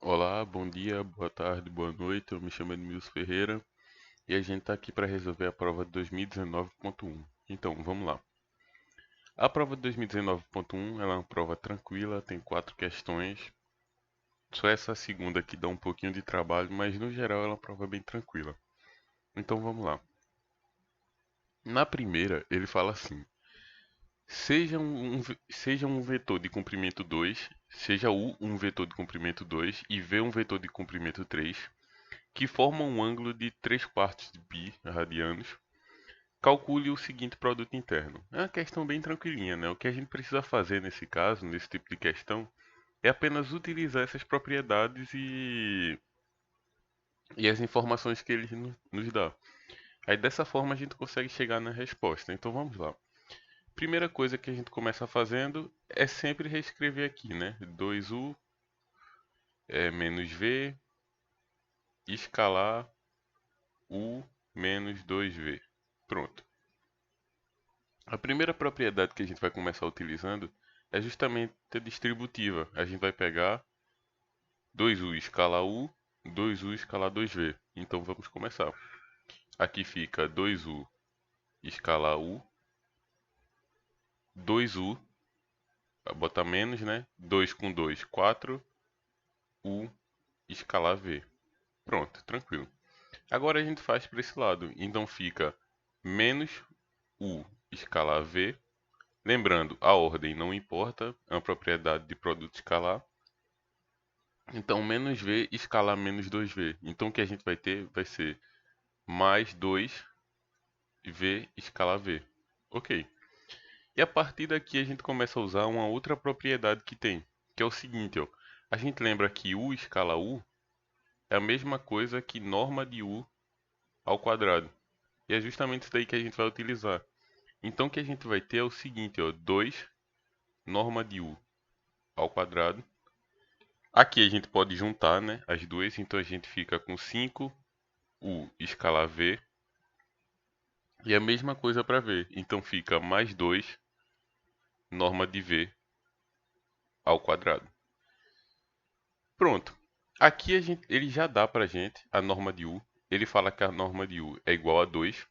Olá, bom dia, boa tarde, boa noite. Eu me chamo Edmilson Ferreira e a gente está aqui para resolver a prova de 2019.1. Então, vamos lá. A prova de 2019.1 ela é uma prova tranquila, tem 4 questões. Só essa segunda que dá um pouquinho de trabalho, mas no geral ela é uma prova bem tranquila. Então, vamos lá. Na primeira, ele fala assim: seja um vetor de comprimento 2, seja U um vetor de comprimento 2 e V um vetor de comprimento 3 que formam um ângulo de 3 quartos de π radianos, calcule o seguinte produto interno. É uma questão bem tranquilinha, né? O que a gente precisa fazer nesse caso, nesse tipo de questão, é apenas utilizar essas propriedades e as informações que ele nos dá. Aí dessa forma a gente consegue chegar na resposta. Então vamos lá. Primeira coisa que a gente começa fazendo é sempre reescrever aqui, né? 2u menos v escalar u menos 2v. Pronto. A primeira propriedade que a gente vai começar utilizando é justamente a distributiva. A gente vai pegar 2u escalar u, 2u escalar 2v. Então vamos começar. Aqui fica 2u escalar u, 2u, botar menos, né? 2 com 2, 4, u escalar v. Pronto, tranquilo. Agora a gente faz para esse lado. Então fica menos u escalar v. Lembrando, a ordem não importa, é uma propriedade de produto escalar. Então, menos v escalar menos 2v. Então, o que a gente vai ter vai ser mais 2v escalar v. Ok. E a partir daqui a gente começa a usar uma outra propriedade que tem, que é o seguinte, ó. A gente lembra que u escala u é a mesma coisa que norma de u ao quadrado. E é justamente isso daí que a gente vai utilizar. Então, o que a gente vai ter é o seguinte, ó. 2 norma de u ao quadrado. Aqui a gente pode juntar, né, as duas, então a gente fica com 5 u escalar v. E a mesma coisa para v. Então fica mais 2 norma de v ao quadrado. Pronto. Aqui ele já dá para a gente a norma de u. Ele fala que a norma de u é igual a 2.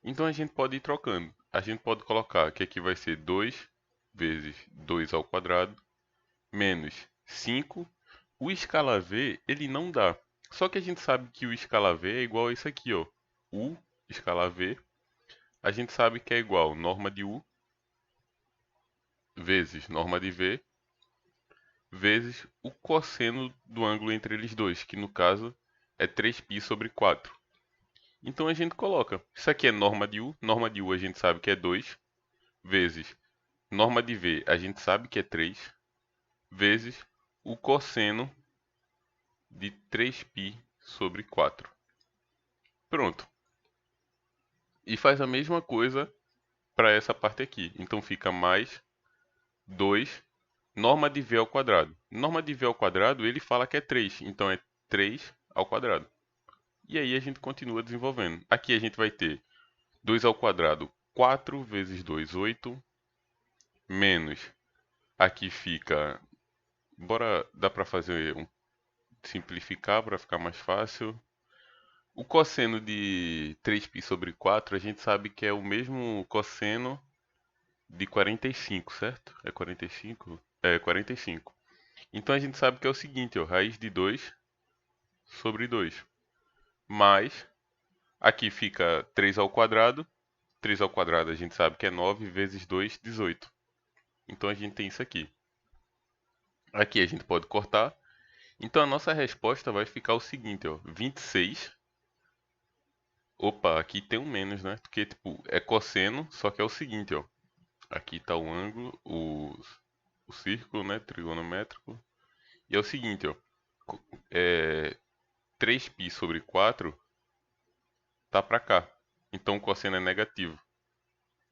Então a gente pode ir trocando. A gente pode colocar que aqui vai ser 2 vezes 2 ao quadrado menos 5. O escalar v ele não dá. Só que a gente sabe que o escalar v é igual a isso aqui, ó. U escalar v. A gente sabe que é igual norma de u vezes norma de v vezes o cosseno do ângulo entre eles dois, que no caso é 3π sobre 4. Então a gente coloca, isso aqui é norma de u a gente sabe que é 2, vezes norma de v a gente sabe que é 3, vezes o cosseno de 3π sobre 4. Pronto. E faz a mesma coisa para essa parte aqui. Então fica mais 2 norma de v ao quadrado. Norma de v ao quadrado, ele fala que é 3, então é 3 ao quadrado. E aí a gente continua desenvolvendo. Aqui a gente vai ter 2 ao quadrado, 4 vezes 2, 8, menos, aqui fica, dá para fazer simplificar para ficar mais fácil. O cosseno de 3π sobre 4, a gente sabe que é o mesmo cosseno de 45, certo? É 45? É 45. Então a gente sabe que é o seguinte, ó, raiz de 2 sobre 2. Mais, aqui fica 3 ao quadrado. 3 ao quadrado a gente sabe que é 9 vezes 2, 18. Então a gente tem isso aqui. Aqui a gente pode cortar. Então a nossa resposta vai ficar o seguinte, ó, 26. Opa, aqui tem um menos, né? Porque tipo, é cosseno, só que é o seguinte, ó. Aqui está o ângulo, o círculo, né, trigonométrico. E é o seguinte, ó. É, 3π sobre 4 tá para cá. Então o cosseno é negativo.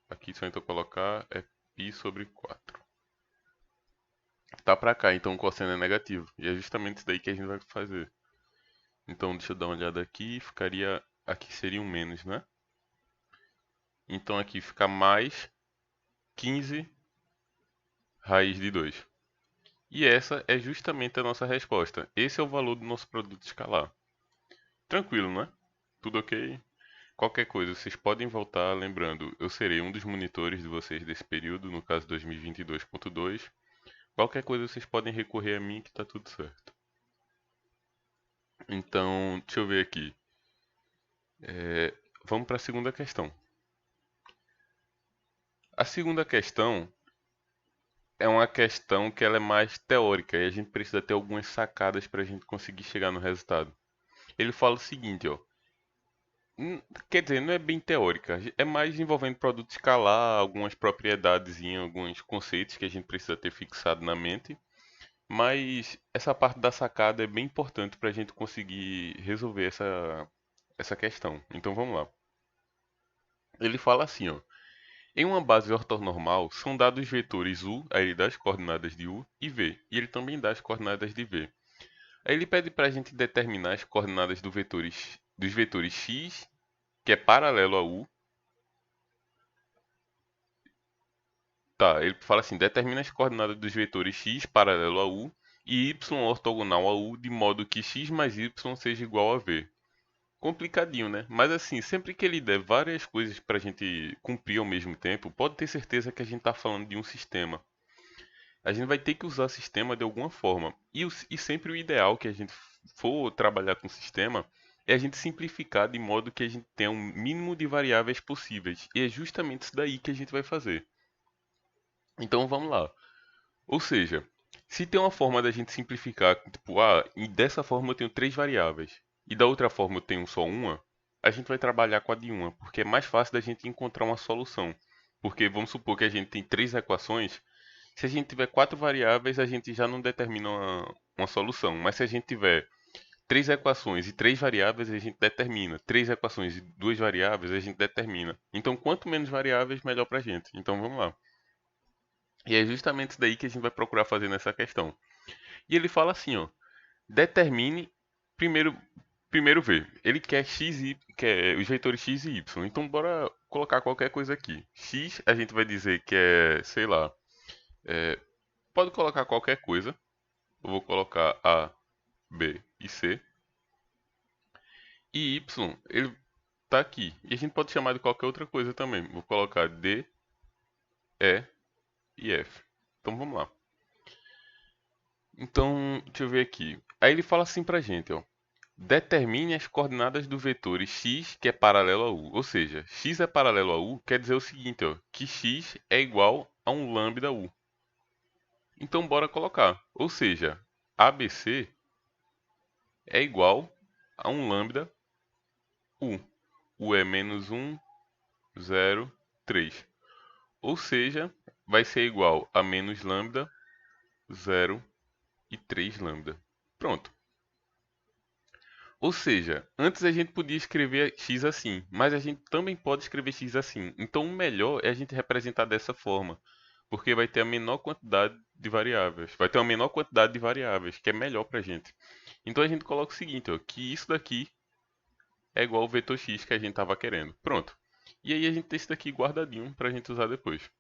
Aqui só então colocar é π sobre 4. Tá para cá, então o cosseno é negativo. E é justamente isso daí que a gente vai fazer. Então deixa eu dar uma olhada aqui. Ficaria. Aqui seria um menos, né? Então aqui fica mais 15 raiz de 2. E essa é justamente a nossa resposta. Esse é o valor do nosso produto escalar. Tranquilo, não é? Tudo ok? Qualquer coisa, vocês podem voltar lembrando, eu serei um dos monitores de vocês desse período, no caso 2022.2. Qualquer coisa vocês podem recorrer a mim que tá tudo certo. Então, deixa eu ver aqui. Vamos para a segunda questão. A segunda questão é uma questão que ela é mais teórica e a gente precisa ter algumas sacadas para a gente conseguir chegar no resultado. Ele fala o seguinte, ó. Quer dizer, não é bem teórica, é mais envolvendo produto escalar, algumas propriedades, alguns conceitos que a gente precisa ter fixado na mente. Mas essa parte da sacada é bem importante para a gente conseguir resolver essa questão. Então vamos lá. Ele fala assim, ó. Em uma base ortonormal, são dados vetores u, aí ele dá as coordenadas de u, e v, e ele também dá as coordenadas de v. Aí ele pede para a gente determinar as coordenadas dos vetores x, que é paralelo a u. Tá, ele fala assim, determina as coordenadas dos vetores x paralelo a u e y ortogonal a u, de modo que x mais y seja igual a v. Complicadinho, né? Mas assim, sempre que ele der várias coisas para a gente cumprir ao mesmo tempo, pode ter certeza que a gente está falando de um sistema. A gente vai ter que usar sistema de alguma forma. E sempre o ideal que a gente for trabalhar com sistema é a gente simplificar de modo que a gente tenha um mínimo de variáveis possíveis. E é justamente isso daí que a gente vai fazer. Então vamos lá. Ou seja, se tem uma forma da gente simplificar, tipo, e dessa forma eu tenho três variáveis, e da outra forma eu tenho só uma, a gente vai trabalhar com a de uma, porque é mais fácil da gente encontrar uma solução. Porque vamos supor que a gente tem três equações, se a gente tiver quatro variáveis, a gente já não determina uma solução. Mas se a gente tiver três equações e três variáveis, a gente determina. Três equações e duas variáveis, a gente determina. Então, quanto menos variáveis, melhor pra gente. Então, vamos lá. E é justamente isso daí que a gente vai procurar fazer nessa questão. E ele fala assim, ó, determine primeiro primeiro v. Ele quer x e quer os vetores x e y. Então bora colocar qualquer coisa aqui. X a gente vai dizer que é, sei lá, é, pode colocar qualquer coisa. Eu vou colocar A, B e C. E y, ele tá aqui. E a gente pode chamar de qualquer outra coisa também. Vou colocar D, E e F. Então vamos lá. Então, deixa eu ver aqui. Aí ele fala assim pra gente, ó. Determine as coordenadas do vetor x que é paralelo a u. Ou seja, x é paralelo a u quer dizer o seguinte, ó, que x é igual a um lambda u. Então bora colocar. Ou seja, ABC é igual a um lambda u. U é menos 1, 0, 3. Ou seja, vai ser igual a menos lambda, 0 e 3 lambda. Pronto. Ou seja, antes a gente podia escrever x assim, mas a gente também pode escrever x assim. Então o melhor é a gente representar dessa forma, porque vai ter a menor quantidade de variáveis. Vai ter uma menor quantidade de variáveis, que é melhor pra gente. Então a gente coloca o seguinte, ó, que isso daqui é igual ao vetor x que a gente estava querendo. Pronto. E aí a gente tem isso daqui guardadinho pra gente usar depois.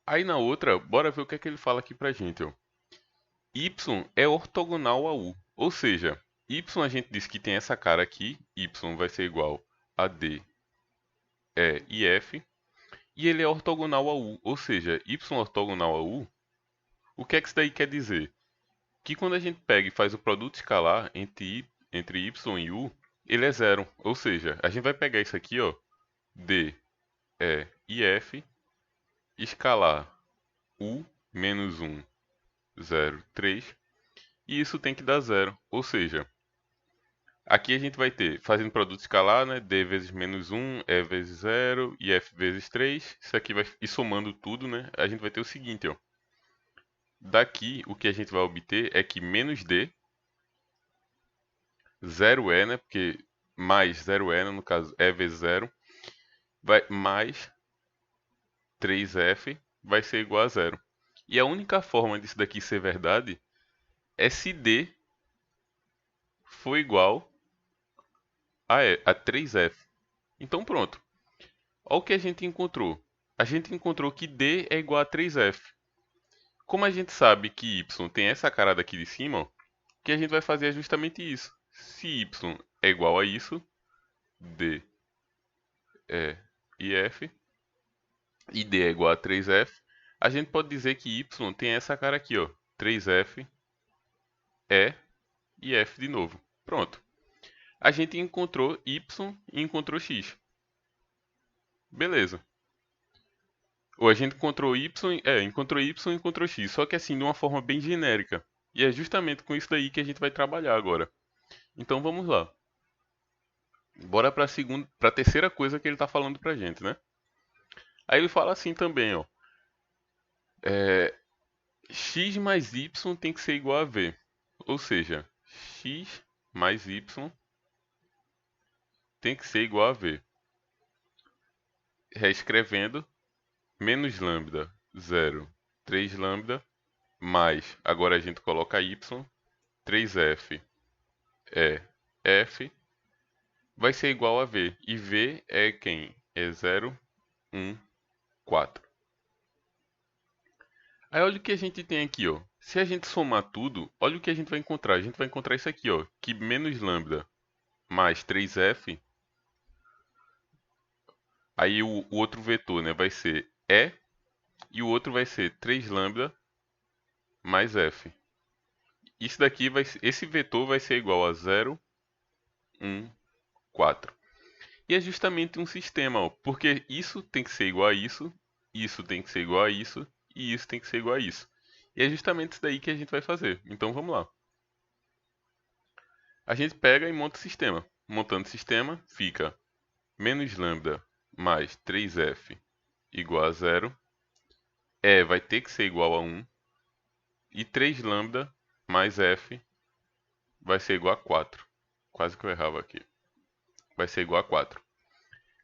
Aí na outra, bora ver o que é que ele fala aqui pra gente, ó. Y é ortogonal a U. Ou seja, Y a gente diz que tem essa cara aqui, Y vai ser igual a D, E e F, e ele é ortogonal a U. Ou seja, Y ortogonal a U, o que é que isso daí quer dizer? Que quando a gente pega e faz o produto escalar entre Y e U, ele é zero. Ou seja, a gente vai pegar isso aqui, ó, D, E e F, escalar U menos 1, 0, 3, e isso tem que dar zero. Ou seja, aqui a gente vai ter, fazendo produto escalar, né? D vezes menos 1, E vezes 0 e F vezes 3. Isso aqui vai ir somando tudo, né? A gente vai ter o seguinte, ó. Daqui, o que a gente vai obter é que menos D, 0E, né? Porque mais 0E, né? No caso, E vezes 0, vai, mais 3F vai ser igual a zero. E a única forma disso daqui ser verdade é se D for igual a 3F. Então pronto. Olha o que a gente encontrou. A gente encontrou que D é igual a 3F. Como a gente sabe que y tem essa cara daqui de cima, ó, o que a gente vai fazer é justamente isso. Se y é igual a isso, d, e e f, e d é igual a 3f, a gente pode dizer que y tem essa cara aqui, ó, 3f, e e f de novo. Pronto. A gente encontrou y e encontrou x. Beleza. Ou a gente encontrou encontrou y e encontrou x, só que assim, de uma forma bem genérica. E é justamente com isso daí que a gente vai trabalhar agora. Então vamos lá. Bora para a terceira coisa que ele está falando pra gente, né? Aí ele fala assim também, ó. X mais y tem que ser igual a v. Ou seja, x mais y tem que ser igual a v. Reescrevendo, menos lambda 0, 3 lambda, mais, agora a gente coloca y, 3f é f, vai ser igual a v. E v é quem? É 0, 1, 4. Aí olha o que a gente tem aqui, ó. Se a gente somar tudo, olha o que a gente vai encontrar. A gente vai encontrar isso aqui, ó, que menos lambda mais 3f, aí o outro vetor, né, vai ser e, e o outro vai ser 3 lambda mais f. Isso daqui esse vetor vai ser igual a 0, 1, 4. E é justamente um sistema, ó, porque isso tem que ser igual a isso tem que ser igual a isso, e isso tem que ser igual a isso. E é justamente isso daí que a gente vai fazer. Então vamos lá. A gente pega e monta o sistema. Montando o sistema, fica menos lambda mais 3f igual a 0. E vai ter que ser igual a 1. E 3 lambda mais f vai ser igual a 4. Quase que eu errava aqui. Vai ser igual a 4.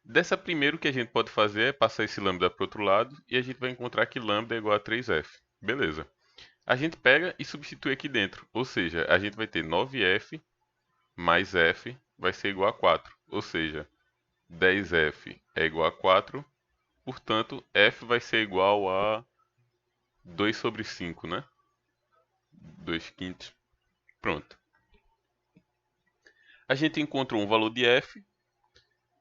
Dessa primeiro que a gente pode fazer é passar esse lambda para o outro lado e a gente vai encontrar que lambda é igual a 3f. Beleza. A gente pega e substitui aqui dentro. Ou seja, a gente vai ter 9f mais f vai ser igual a 4. Ou seja, 10f é igual a 4. Portanto, f vai ser igual a 2 sobre 5, né? 2 quintos. Pronto. A gente encontrou um valor de f.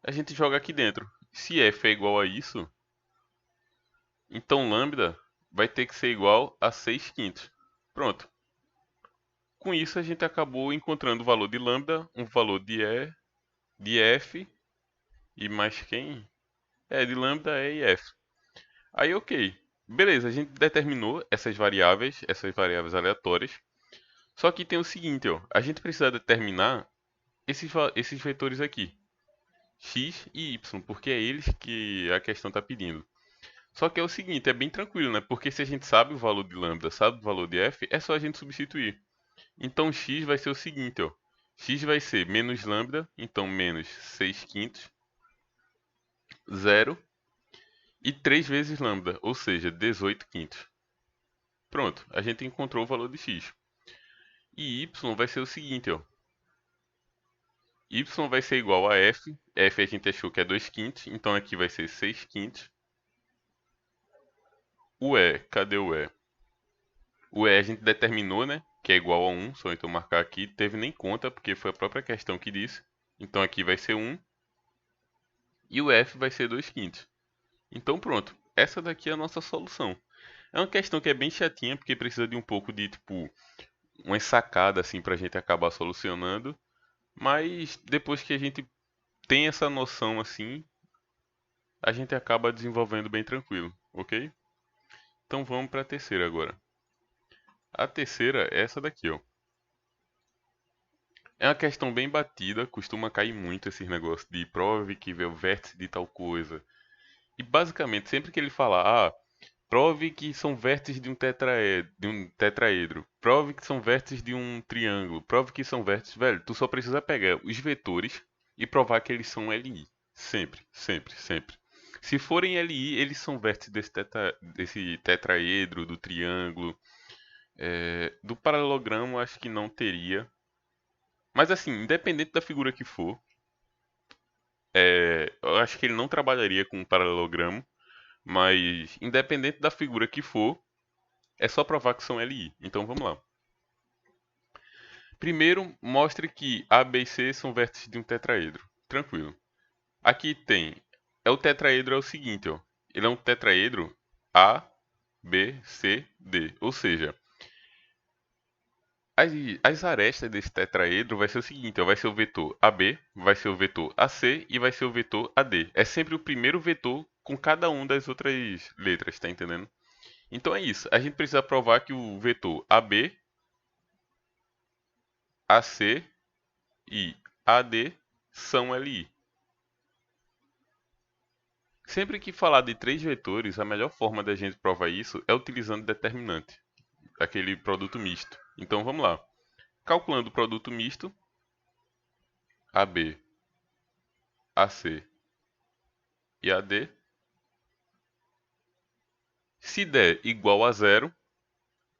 A gente joga aqui dentro. Se f é igual a isso, então lambda vai ter que ser igual a 6 quintos. Pronto. Com isso a gente acabou encontrando o valor de lambda, um valor de f e mais quem? De lambda, e f. Aí ok. Beleza, a gente determinou essas variáveis aleatórias. Só que tem o seguinte, ó, a gente precisa determinar esses vetores aqui, x e y, porque é eles que a questão está pedindo. Só que é o seguinte, é bem tranquilo, né? Porque se a gente sabe o valor de lambda, sabe o valor de f, é só a gente substituir. Então x vai ser o seguinte, ó. X vai ser menos lambda, então menos 6 quintos, 0 e 3 vezes lambda, ou seja, 18 quintos. Pronto, a gente encontrou o valor de x. E y vai ser o seguinte, ó. Y vai ser igual a f. F a gente achou que é 2 quintos, então aqui vai ser 6 quintos. O E, cadê o E? O E a gente determinou, né? Que é igual a 1, só então marcar aqui. Teve nem conta, porque foi a própria questão que disse. Então aqui vai ser 1. E o F vai ser 2 quintos. Então pronto, essa daqui é a nossa solução. É uma questão que é bem chatinha, porque precisa de um pouco de, tipo, uma sacada assim pra gente acabar solucionando. Mas depois que a gente tem essa noção assim, a gente acaba desenvolvendo bem tranquilo, ok? Então vamos para a terceira agora. A terceira é essa daqui, ó. É uma questão bem batida, costuma cair muito esses negócios de prove que vê o vértice de tal coisa. E basicamente, sempre que ele falar, prove que são vértices de um tetraedro, prove que são vértices de um triângulo, prove que são vértices, velho, tu só precisa pegar os vetores e provar que eles são Li. Sempre, sempre, sempre. Se forem Li, eles são vértices desse tetraedro, do triângulo. Do paralelogramo, acho que não teria. Mas assim, independente da figura que for, eu acho que ele não trabalharia com um paralelogramo. Mas independente da figura que for, É só provar que são LI. Então vamos lá. Primeiro, mostre que A, B e C são vértices de um tetraedro. Tranquilo. Aqui tem. O tetraedro é o seguinte, ó. Ele é um tetraedro A, B, C, D. Ou seja, as arestas desse tetraedro vai ser o seguinte, ó, vai ser o vetor AB, vai ser o vetor AC e vai ser o vetor AD. É sempre o primeiro vetor com cada uma das outras letras, tá entendendo? Então é isso. A gente precisa provar que o vetor AB, AC e AD são LI. Sempre que falar de três vetores, a melhor forma da gente provar isso é utilizando determinante, aquele produto misto. Então vamos lá. Calculando o produto misto, AB, AC e AD, se der igual a zero,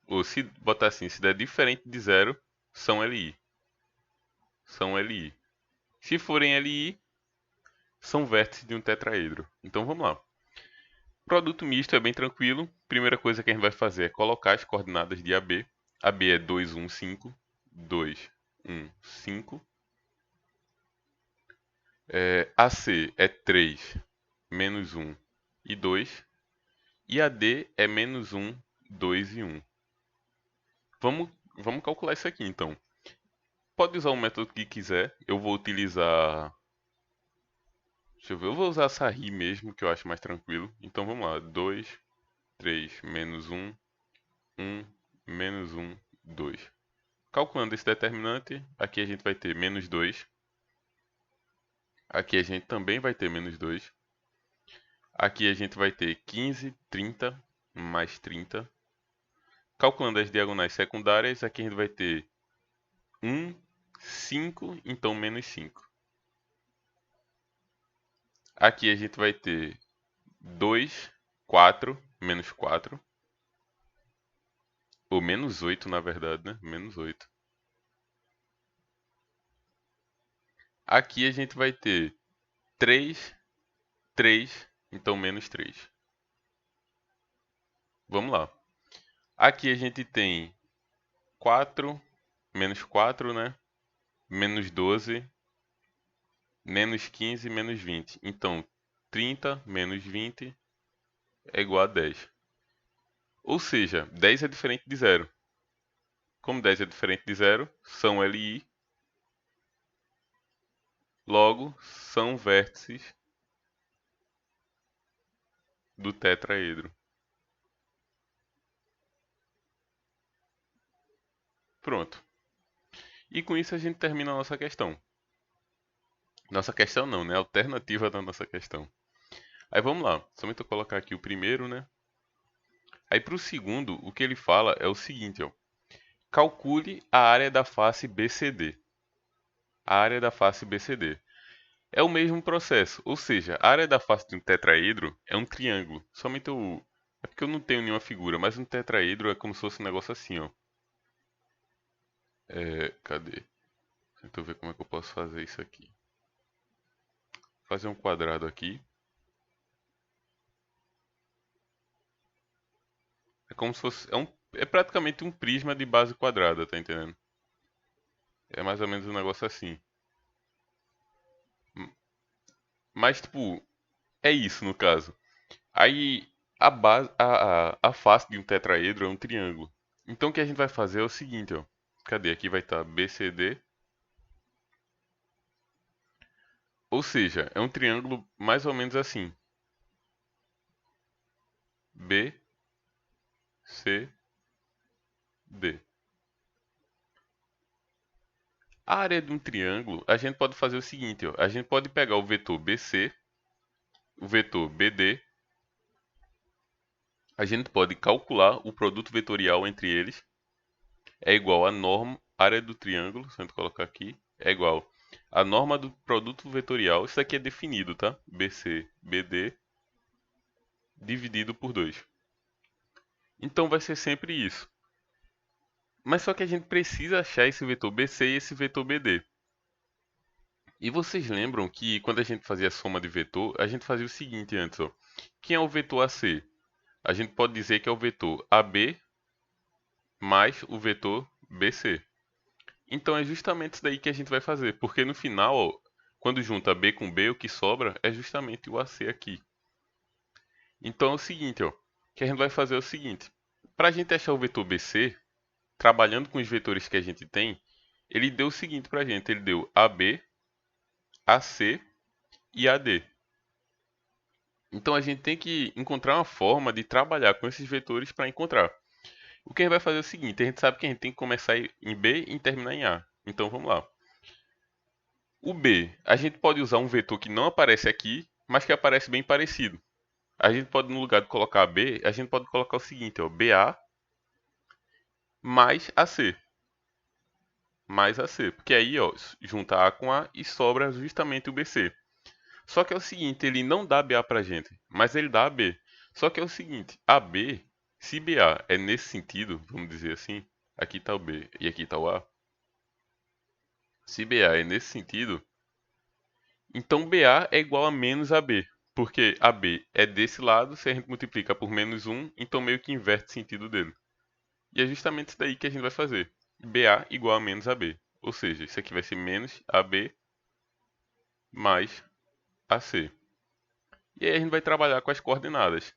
ou se botar assim, se der diferente de zero, são LI. São LI. Se forem LI, são vértices de um tetraedro. Então vamos lá. Produto misto é bem tranquilo. Primeira coisa que a gente vai fazer é colocar as coordenadas de AB. AB é 2, 1, 5. 2, 1, 5. AC é 3, menos 1 e 2. E AD é menos 1, 2 e 1. Vamos calcular isso aqui então. Pode usar o método que quiser. Eu vou utilizar. Deixa eu ver. Eu vou usar Sarri mesmo, que eu acho mais tranquilo. Então vamos lá. 2, 3, menos 1, 1, menos 1, 2. Calculando esse determinante, aqui a gente vai ter menos 2. Aqui a gente também vai ter menos 2. Aqui a gente vai ter 15, 30, mais 30. Calculando as diagonais secundárias, aqui a gente vai ter 1, 5, então menos 5. Aqui a gente vai ter 2, 4, menos 4. Ou menos 8, na verdade, né? Menos 8. Aqui a gente vai ter 3, 3, então menos 3. Vamos lá. Aqui a gente tem 4, menos 4, né? Menos 12, menos 15, menos 20. Então, 30 menos 20 é igual a 10. Ou seja, 10 é diferente de zero. Como 10 é diferente de zero, são LI, logo são vértices do tetraedro. Pronto. E com isso a gente termina a nossa questão. Nossa questão não, né? A alternativa da nossa questão. Aí vamos lá. Somente eu colocar aqui o primeiro, né? Aí para o segundo, o que ele fala é o seguinte, ó. Calcule a área da face BCD. A área da face BCD. É o mesmo processo, ou seja, a área da face de um tetraedro é um triângulo. Somente eu... É porque eu não tenho nenhuma figura, mas um tetraedro é como se fosse um negócio assim, ó. Cadê? Deixa eu ver como é que eu posso fazer isso aqui. Fazer um quadrado aqui. É como se fosse. É praticamente um prisma de base quadrada, tá entendendo? É mais ou menos um negócio assim. Mas, tipo, é isso no caso. Aí, a face de um tetraedro é um triângulo. Então, o que a gente vai fazer é o seguinte, ó. Cadê? Aqui vai estar BCD. Ou seja, é um triângulo mais ou menos assim. B, C, D. A área de um triângulo, a gente pode fazer o seguinte, ó. A gente pode pegar o vetor BC, o vetor BD. A gente pode calcular o produto vetorial entre eles. É igual a norma, área do triângulo, se a gente colocar aqui, é igual a norma do produto vetorial. Isso aqui é definido, tá? BC, BD, dividido por 2. Então vai ser sempre isso. Mas só que a gente precisa achar esse vetor BC e esse vetor BD. E vocês lembram que quando a gente fazia a soma de vetor, a gente fazia o seguinte antes, ó. Quem é o vetor AC? A gente pode dizer que é o vetor AB mais o vetor BC. Então é justamente isso daí que a gente vai fazer, porque no final, ó, quando junta B com B, o que sobra é justamente o AC aqui. Então é o seguinte, ó, que a gente vai fazer é o seguinte, para a gente achar o vetor BC, trabalhando com os vetores que a gente tem, ele deu o seguinte para a gente, ele deu AB, AC e AD. Então a gente tem que encontrar uma forma de trabalhar com esses vetores para encontrar. O que a gente vai fazer é o seguinte, a gente sabe que a gente tem que começar em B e terminar em A. Então vamos lá. O B, a gente pode usar um vetor que não aparece aqui, mas que aparece bem parecido. A gente pode, no lugar de colocar B, a gente pode colocar o seguinte, ó, BA mais AC. Mais AC, porque aí, ó, junta A com A e sobra justamente o BC. Só que é o seguinte, ele não dá BA pra gente, mas ele dá AB. Só que é o seguinte, AB, se BA é nesse sentido, vamos dizer assim, aqui está o B e aqui está o A. Se BA é nesse sentido, então BA é igual a menos AB. Porque AB é desse lado, se a gente multiplica por menos 1, então meio que inverte o sentido dele. E é justamente isso daí que a gente vai fazer. BA igual a menos AB. Ou seja, isso aqui vai ser menos AB mais AC. E aí a gente vai trabalhar com as coordenadas.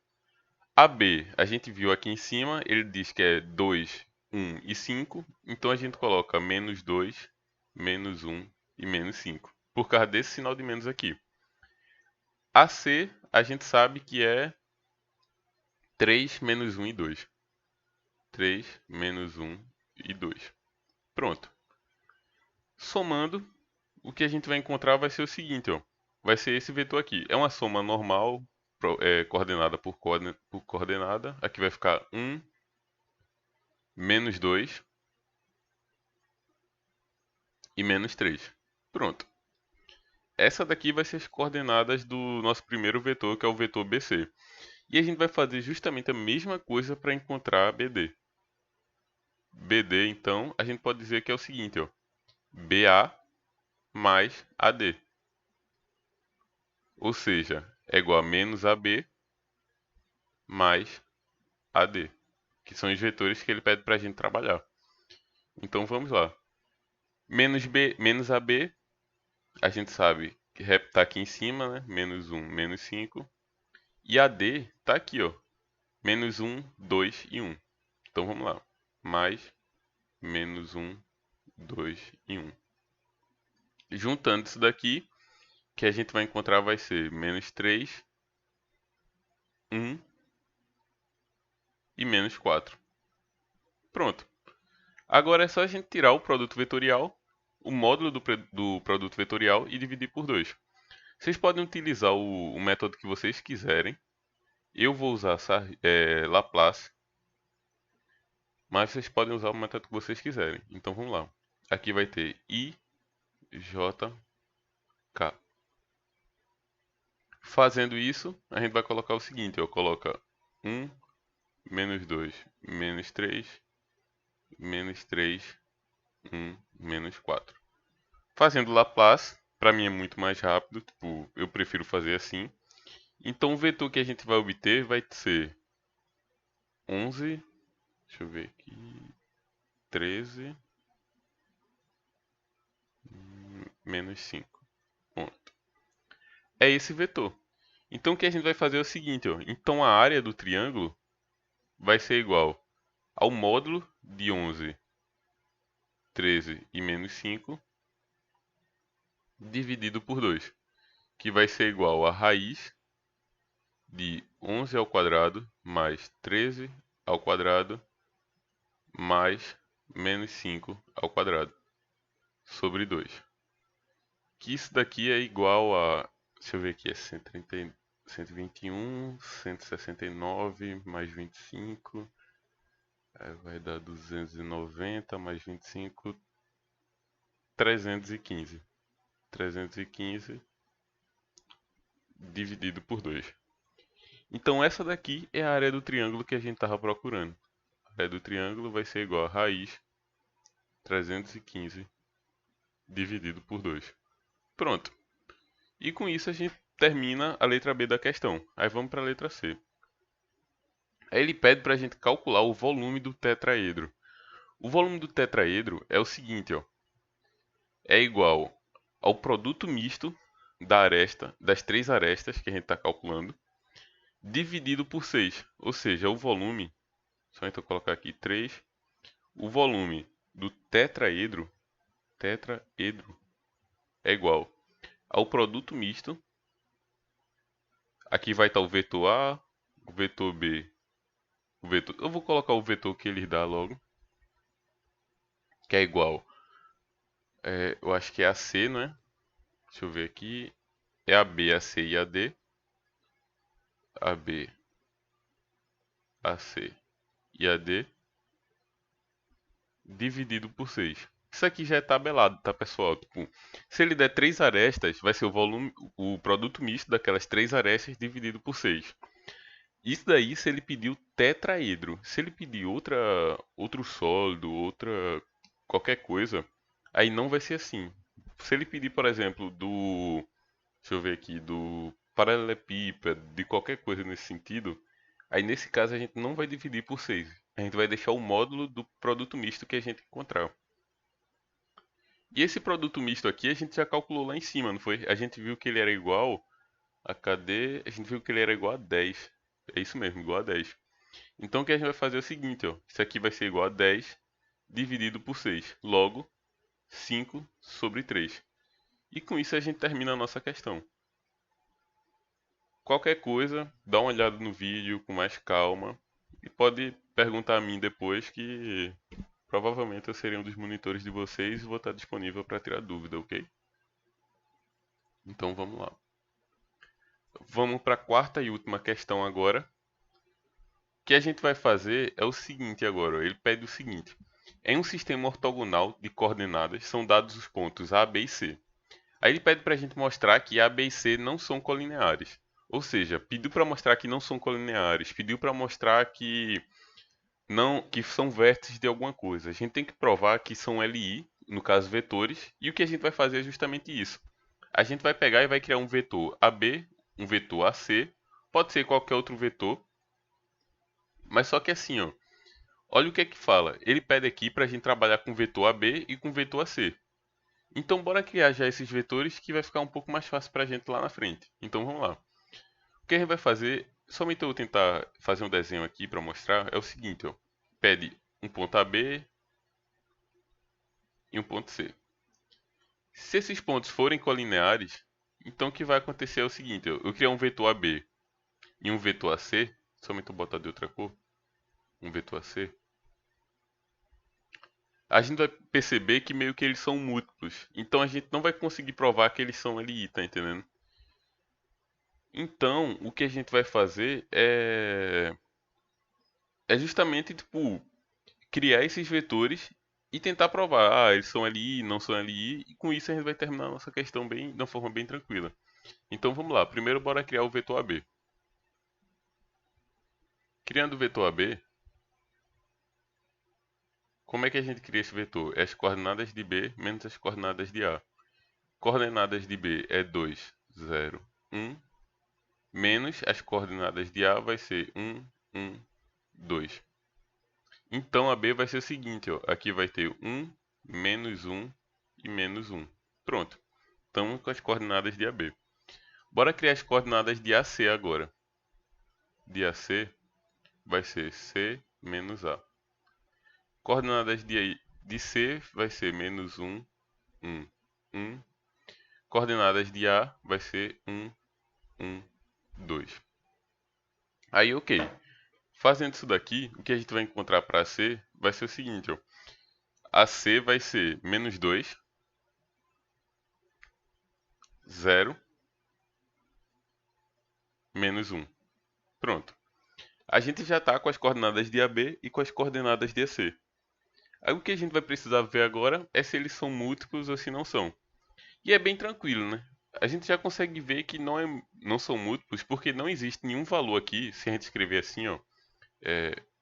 AB, a gente viu aqui em cima, ele diz que é 2, 1 e 5. Então a gente coloca menos 2, menos 1 e menos 5. Por causa desse sinal de menos aqui. AC, a gente sabe que é 3 menos 1 e 2. 3 menos 1 e 2. Pronto. Somando, o que a gente vai encontrar vai ser o seguinte, ó. Vai ser esse vetor aqui. É uma soma normal, coordenada por coordenada. Aqui vai ficar 1 menos 2 e menos 3. Pronto. Essa daqui vai ser as coordenadas do nosso primeiro vetor, que é o vetor BC. E a gente vai fazer justamente a mesma coisa para encontrar BD. BD, então, a gente pode dizer que é o seguinte, ó. BA mais AD. Ou seja, é igual a menos AB mais AD, que são os vetores que ele pede para a gente trabalhar. Então vamos lá. Menos B, menos AB, a gente sabe que está aqui em cima, né? Menos 1, menos 5. E AD está aqui, ó. Menos 1, 2 e 1. Então vamos lá. Mais menos 1, 2 e 1. Juntando isso daqui, que a gente vai encontrar vai ser menos 3, 1 e menos 4. Pronto. Agora é só a gente tirar o produto vetorial, o módulo do produto vetorial e dividir por 2. Vocês podem utilizar o método que vocês quiserem. Eu vou usar Laplace, mas vocês podem usar o método que vocês quiserem. Então vamos lá. Aqui vai ter I, J, K. Fazendo isso, a gente vai colocar o seguinte, coloca 1, menos 2, menos 3, menos 3, 1, menos 4. Fazendo Laplace, para mim é muito mais rápido, tipo, eu prefiro fazer assim. Então o vetor que a gente vai obter vai ser 11, deixa eu ver aqui, 13, menos 5. Ponto. É esse vetor. Então o que a gente vai fazer é o seguinte, ó. Então a área do triângulo vai ser igual ao módulo de 11, 13 e menos 5 dividido por 2, que vai ser igual a raiz de 11 ao quadrado mais 13 ao quadrado mais menos 5 ao quadrado sobre 2. Que isso daqui é igual a, deixa eu ver aqui, é 130, 121, 169 mais 25, aí vai dar 290 mais 25, 315. 315 dividido por 2. Então essa daqui é a área do triângulo que a gente estava procurando. A área do triângulo vai ser igual a raiz 315 dividido por 2. Pronto. E com isso a gente termina a letra B da questão. Aí vamos para a letra C. Aí ele pede para a gente calcular o volume do tetraedro. O volume do tetraedro é o seguinte, ó, é igual ao produto misto das três arestas que a gente está calculando, dividido por 6, ou seja, o volume, só então colocar aqui 3, o volume do tetraedro é igual ao produto misto, aqui vai estar o vetor A, o vetor B, eu vou colocar o vetor que ele dá logo, que é igual, eu acho que é AC, não é? Deixa eu ver aqui, é AB, AC e AD, AB, AC e AD, dividido por 6. Isso aqui já é tabelado, tá, pessoal? Tipo, se ele der 3 arestas, vai ser o volume, o produto misto daquelas 3 arestas dividido por 6. Isso daí se ele pedir o tetraedro. Se ele pedir outro sólido, outra qualquer coisa, aí não vai ser assim. Se ele pedir, por exemplo, deixa eu ver aqui, do paralelepípedo, de qualquer coisa nesse sentido, aí nesse caso a gente não vai dividir por 6. A gente vai deixar o módulo do produto misto que a gente encontrar. E esse produto misto aqui a gente já calculou lá em cima, não foi? A gente viu que ele era igual a cadê? A gente viu que ele era igual a 10. É isso mesmo, igual a 10. Então o que a gente vai fazer é o seguinte, ó. Isso aqui vai ser igual a 10 dividido por 6. Logo, 5 sobre 3. E com isso a gente termina a nossa questão. Qualquer coisa, dá uma olhada no vídeo com mais calma. E pode perguntar a mim depois que provavelmente eu serei um dos monitores de vocês e vou estar disponível para tirar dúvida, ok? Então vamos lá. Vamos para a quarta e última questão agora. O que a gente vai fazer é o seguinte agora. Ele pede o seguinte. Em um sistema ortogonal de coordenadas são dados os pontos A, B e C. Aí ele pede para a gente mostrar que A, B e C não são colineares. Ou seja, pediu para mostrar que não são colineares, pediu para mostrar que não, que são vértices de alguma coisa. A gente tem que provar que são LI, no caso vetores, e o que a gente vai fazer é justamente isso. A gente vai pegar e vai criar um vetor AB, um vetor AC, pode ser qualquer outro vetor, mas só que assim, ó, olha o que é que fala. Ele pede aqui para a gente trabalhar com vetor AB e com vetor AC. Então bora criar já esses vetores que vai ficar um pouco mais fácil para a gente lá na frente. Então vamos lá. O que a gente vai fazer, somente eu vou tentar fazer um desenho aqui para mostrar, é o seguinte, ó. Pede um ponto AB e um ponto C. Se esses pontos forem colineares, então o que vai acontecer é o seguinte, ó. Eu criar um vetor AB e um vetor AC, somente eu botar de outra cor, um vetor AC, a gente vai perceber que meio que eles são múltiplos. Então a gente não vai conseguir provar que eles são LI, tá entendendo? Então, o que a gente vai fazer é justamente, tipo, criar esses vetores e tentar provar, eles são LI, não são LI, e com isso a gente vai terminar a nossa questão bem, de uma forma bem tranquila. Então vamos lá, primeiro bora criar o vetor AB. Criando o vetor AB, como é que a gente cria esse vetor? É as coordenadas de B menos as coordenadas de A. Coordenadas de B é 2, 0, 1, menos as coordenadas de A vai ser 1, 1, 2. Então a B vai ser o seguinte, ó, aqui vai ter 1, menos 1 e menos 1. Pronto, estamos com as coordenadas de AB. Bora criar as coordenadas de AC agora. De AC vai ser C menos A. Coordenadas de C vai ser menos 1, 1, 1. Coordenadas de A vai ser 1, 1, 2. Aí, ok. Fazendo isso daqui, o que a gente vai encontrar para C vai ser o seguinte, ó. AC vai ser menos 2, 0, menos 1. Pronto. A gente já está com as coordenadas de AB e com as coordenadas de AC. Aí o que a gente vai precisar ver agora é se eles são múltiplos ou se não são. E é bem tranquilo, né? A gente já consegue ver que não são múltiplos porque não existe nenhum valor aqui, se a gente escrever assim, ó,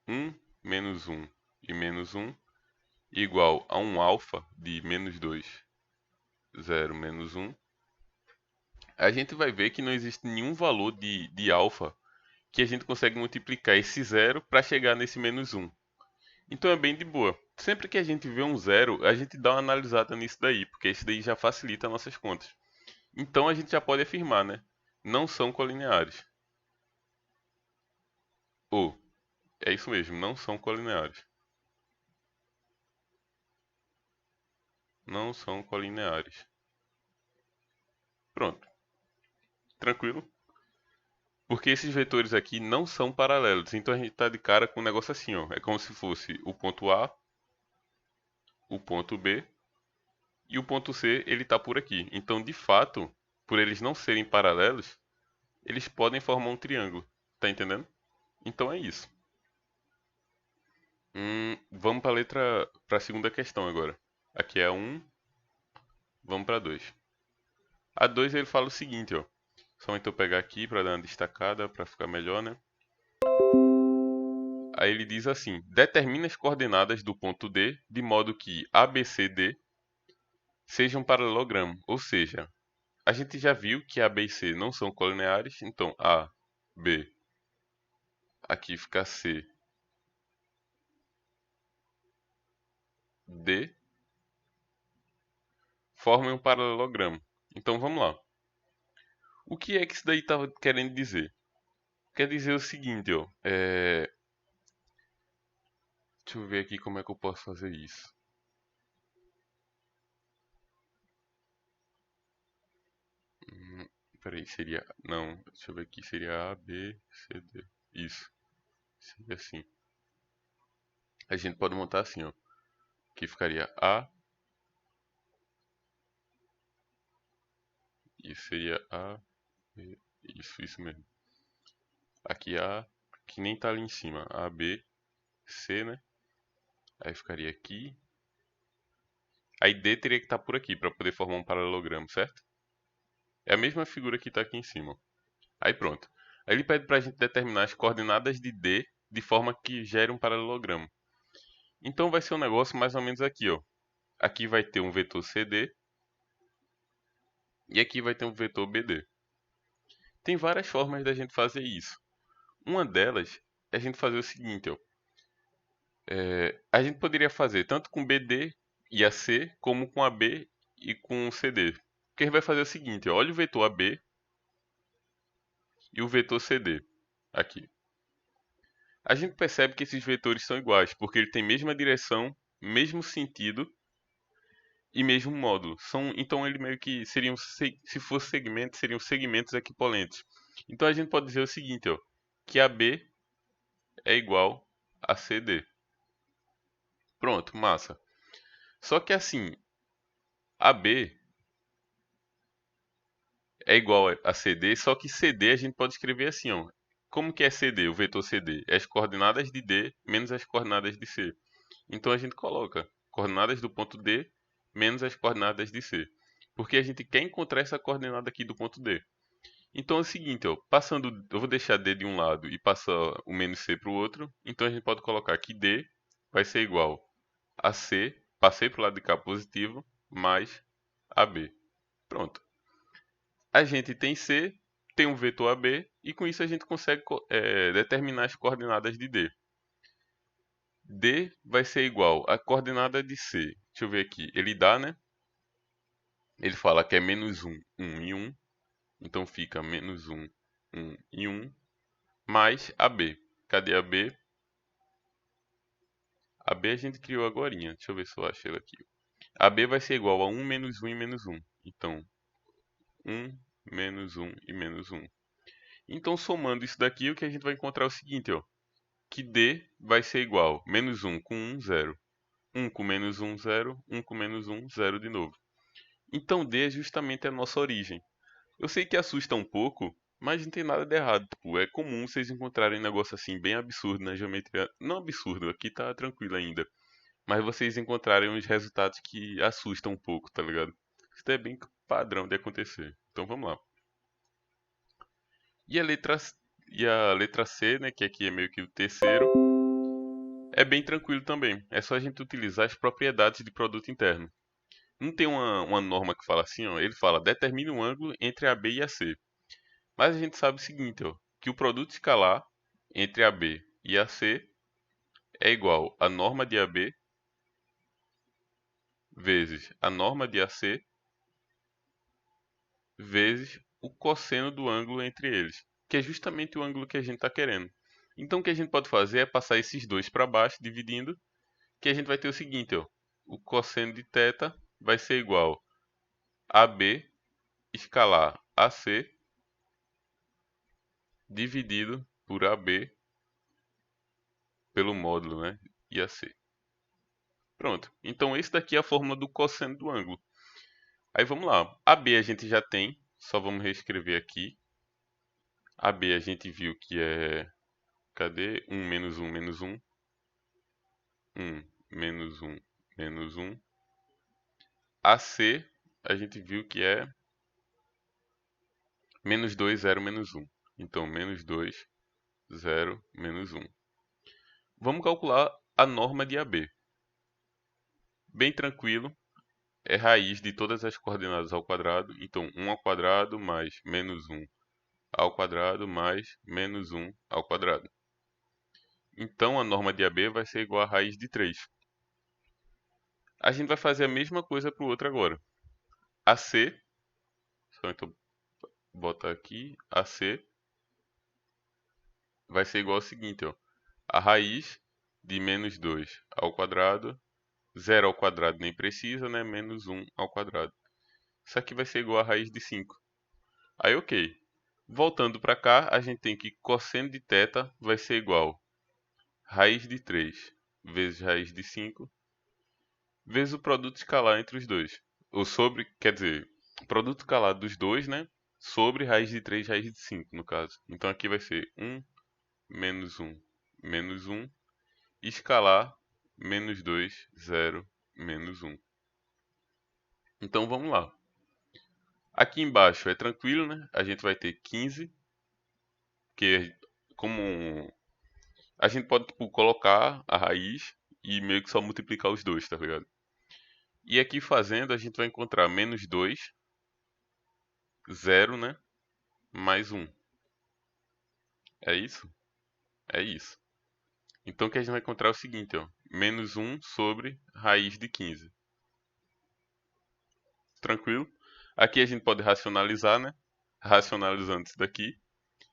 1 menos 1 e menos 1 igual a um alfa de menos 2, 0, menos 1, a gente vai ver que não existe nenhum valor de alfa que a gente consegue multiplicar esse zero para chegar nesse menos 1. Então é bem de boa. Sempre que a gente vê um zero, a gente dá uma analisada nisso daí, porque isso daí já facilita nossas contas. Então a gente já pode afirmar, né? Não são colineares. Ou, é isso mesmo, não são colineares. Não são colineares. Pronto. Tranquilo? Porque esses vetores aqui não são paralelos. Então a gente está de cara com um negócio assim, ó. É como se fosse o ponto A, o ponto B e o ponto C, ele está por aqui. Então, de fato, por eles não serem paralelos, eles podem formar um triângulo. Tá entendendo? Então é isso. Vamos para a segunda questão agora. Aqui é 1, vamos para 2. A 2 ele fala o seguinte, ó. Só então eu pegar aqui para dar uma destacada para ficar melhor, né? Aí ele diz assim: determina as coordenadas do ponto D de modo que ABCD seja um paralelogramo. Ou seja, a gente já viu que A, B e C não são colineares, então A, B, aqui fica C, D, formam um paralelogramo. Então vamos lá. O que é que isso daí estava querendo dizer? Quer dizer o seguinte, ó. Deixa eu ver aqui como é que eu posso fazer isso. Peraí, seria. Não, deixa eu ver aqui. Seria A, B, C, D. Isso. Seria assim. A gente pode montar assim, ó. Aqui ficaria A. E seria A, B. Isso mesmo. Aqui A, que nem tá ali em cima. A, B, C, né? Aí ficaria aqui. Aí D teria que estar por aqui para poder formar um paralelogramo, certo? É a mesma figura que está aqui em cima. Aí pronto. Aí ele pede para a gente determinar as coordenadas de D de forma que gere um paralelogramo. Então vai ser um negócio mais ou menos aqui, ó. Aqui vai ter um vetor CD e aqui vai ter um vetor BD. Tem várias formas da gente fazer isso. Uma delas é a gente fazer o seguinte, ó. A gente poderia fazer tanto com BD e AC, como com AB e com CD. Porque a gente vai fazer o seguinte, ó. Olha o vetor AB e o vetor CD aqui. A gente percebe que esses vetores são iguais, porque ele tem mesma direção, mesmo sentido e mesmo módulo. Então ele meio que seriam, se fosse segmentos, seriam segmentos equipolentes. Então a gente pode dizer o seguinte, ó, que AB é igual a CD. Pronto, massa. Só que assim, AB é igual a CD, só que CD a gente pode escrever assim, ó. Como que é CD, o vetor CD? É as coordenadas de D menos as coordenadas de C. Então a gente coloca coordenadas do ponto D menos as coordenadas de C. Porque a gente quer encontrar essa coordenada aqui do ponto D. Então é o seguinte, ó, passando, eu vou deixar D de um lado e passar o menos C para o outro. Então a gente pode colocar que D vai ser igual a C, passei para o lado de cá positivo, mais AB. Pronto. A gente tem C, tem um vetor AB, e com isso a gente consegue determinar as coordenadas de D. D vai ser igual à coordenada de C. Deixa eu ver aqui. Ele dá, né? Ele fala que é menos 1, 1 e 1. Então fica menos 1, 1 e 1. Mais AB. Cadê a B? A B a gente criou agorinha. Deixa eu ver se eu acho ele aqui. A B vai ser igual a 1 menos 1 e menos 1. Então, 1 menos 1 e menos 1. Então, somando isso daqui, o que a gente vai encontrar é o seguinte, ó. Que D vai ser igual a menos 1 com 1, 0. 1 com menos 1, 0. 1 com menos 1, 0 de novo. Então D é justamente a nossa origem. Eu sei que assusta um pouco, mas não tem nada de errado. Tipo, é comum vocês encontrarem um negócio assim bem absurdo na geometria. Não absurdo, aqui tá tranquilo ainda. Mas vocês encontrarem uns resultados que assustam um pouco, tá ligado? Isso é bem padrão de acontecer. Então vamos lá. E a letra, e a letra C, né, que aqui é meio que o terceiro, é bem tranquilo também. É só a gente utilizar as propriedades de produto interno. Não tem uma norma que fala assim, ó. Ele fala, determine um ângulo entre a B e a C. Mas a gente sabe o seguinte, ó, que o produto escalar entre a B e a C é igual à norma de AB vezes a norma de AC vezes o cosseno do ângulo entre eles, que é justamente o ângulo que a gente está querendo. Então o que a gente pode fazer é passar esses dois para baixo, dividindo, que a gente vai ter o seguinte, ó, o cosseno de θ vai ser igual a AB escalar AC dividido por AB pelo módulo, né, IAC. Pronto. Então esse daqui é a fórmula do cosseno do ângulo. Aí vamos lá. AB a gente já tem, só vamos reescrever aqui. AB a gente viu que é, cadê? 1 menos 1 menos 1. 1 menos 1 menos 1. AC a gente viu que é menos 2, 0, menos 1. Então, menos 2, 0, menos 1. Vamos calcular a norma de AB. Bem tranquilo, é raiz de todas as coordenadas ao quadrado. Então, 1 ao quadrado mais menos 1 ao quadrado mais menos 1 ao quadrado. Então, a norma de AB vai ser igual a raiz de 3. A gente vai fazer a mesma coisa para o outro agora. AC, só então botar aqui, AC vai ser igual ao seguinte, ó. A raiz de menos 2 ao quadrado, 0 ao quadrado nem precisa, né? Menos 1 ao quadrado. Isso aqui vai ser igual a raiz de 5. Aí, ok. Voltando para cá, a gente tem que cosseno de θ vai ser igual a raiz de 3 vezes raiz de 5 vezes o produto escalar entre os dois. Ou sobre, quer dizer, o produto escalar dos dois, né? Sobre raiz de 3 raiz de 5, no caso. Então aqui vai ser 1 menos 1 menos 1 escalar menos 2, 0, menos 1. Então vamos lá. Aqui embaixo é tranquilo, né? A gente vai ter 15, que como a gente pode tipo, colocar a raiz e meio que só multiplicar os dois, tá ligado? E aqui fazendo a gente vai encontrar menos 2, 0, né? Mais 1. É isso? É isso. Então o que a gente vai encontrar é o seguinte, ó. Menos 1 sobre raiz de 15. Tranquilo? Aqui a gente pode racionalizar, né? Racionalizando isso daqui.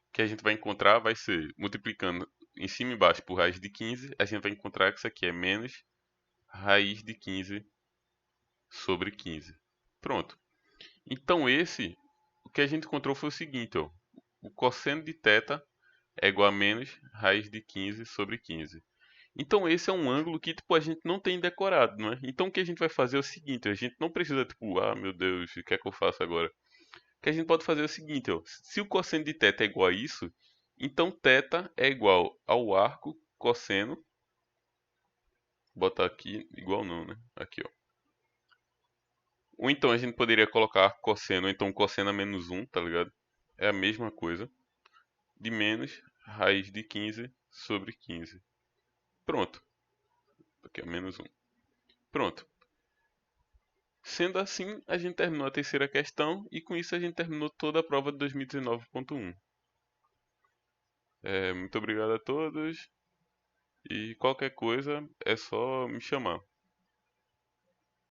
O que a gente vai encontrar vai ser, multiplicando em cima e embaixo por raiz de 15, a gente vai encontrar que isso aqui é menos raiz de 15 sobre 15. Pronto. Então o que a gente encontrou foi o seguinte, ó. O cosseno de θ é igual a menos raiz de 15 sobre 15. Então esse é um ângulo que tipo, a gente não tem decorado, não é? Então o que a gente vai fazer é o seguinte, a gente não precisa tipo, ah meu Deus, o que é que eu faço agora? O que a gente pode fazer é o seguinte, ó, se o cosseno de θ é igual a isso, então θ é igual ao arco cosseno, vou botar aqui, igual não, né? Aqui, ó. Ou então a gente poderia colocar cosseno, ou então cosseno a menos 1, tá ligado? É a mesma coisa, de menos raiz de 15 sobre 15. Pronto. Aqui é menos 1. Pronto. Sendo assim, a gente terminou a terceira questão e com isso a gente terminou toda a prova de 2019.1. Muito obrigado a todos e qualquer coisa é só me chamar.